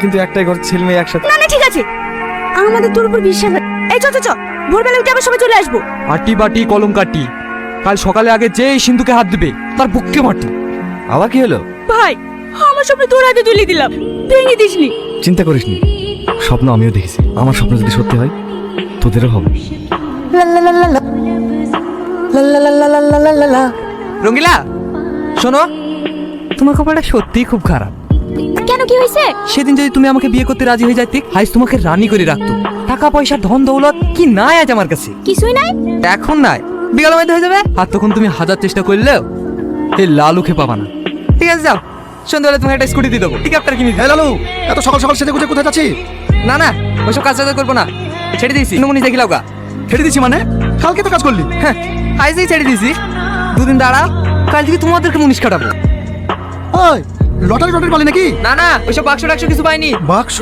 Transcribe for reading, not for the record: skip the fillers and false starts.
কিন্তু একটাই ঘর, ছেলে মেয়ে একসাথে। না না ঠিক আছে, আমাদের তোর উপর বিশ্বাস আছে। এই চ চ চ, ভোরবেলা উঠে আবার সবাই চলে আসবো। আটি বাটি কলম কাটি, কাল সকালে আগে যেই সিন্ধুকে হাত দিবে তার বুককে মাটি। আবার কি হলো? ভাই আমার স্বপ্ন তোর হাতে তুলে দিলাম, ভেঙে দিসনি। চিন্তা করিস নি, স্বপ্ন আমিও দেখেছি। আমার স্বপ্ন যদি সত্যি হয় তোদেরও হবে। রঙ্গিলা শোনো, তোমার কপালটা সত্যিই খুব খারাপ। কেন, কি হয়েছে? সেদিন যদি তুমি আমাকে বিয়ে করতে রাজি হয়ে যাইতে, আজ তোমাকে রানী করে রাখতো। টাকা পয়সা ধন দৌলত কি নাই আজ আমার কাছে? কিছুই নাই। এখন নাই, বিকাল মধ্যে হয়ে যাবে। আর তখন তুমি হাজার চেষ্টা করলেও এই লালুকে পাবা না। ঠিক আছে যাও, সন্ধ্যাবেলা তোমাকে একটা স্কুটি দিয়ে দেবো, টিকাপটার কিনে দিই। লালু, এত সকাল সকাল সেজে গুজে কোথায় যাচ্ছি? না না, ওইসব কাজ করবো না, ছেড়ে দিয়েছি। নমুনি দেখিলাও গা। ছেড়ে দিচ্ছি মানে? কালকে তো কাজ করলি। হ্যাঁ আজই ছেড়ে দিয়েছি, দুদিন দাঁড়াও, কাল থেকে তোমাদেরকে মুনিশ কাটাবো। ওই লটারি টটারি পালি নাকি? না না, ওইসব বাক্স টাক্স কিছু পাইনি। বাক্স?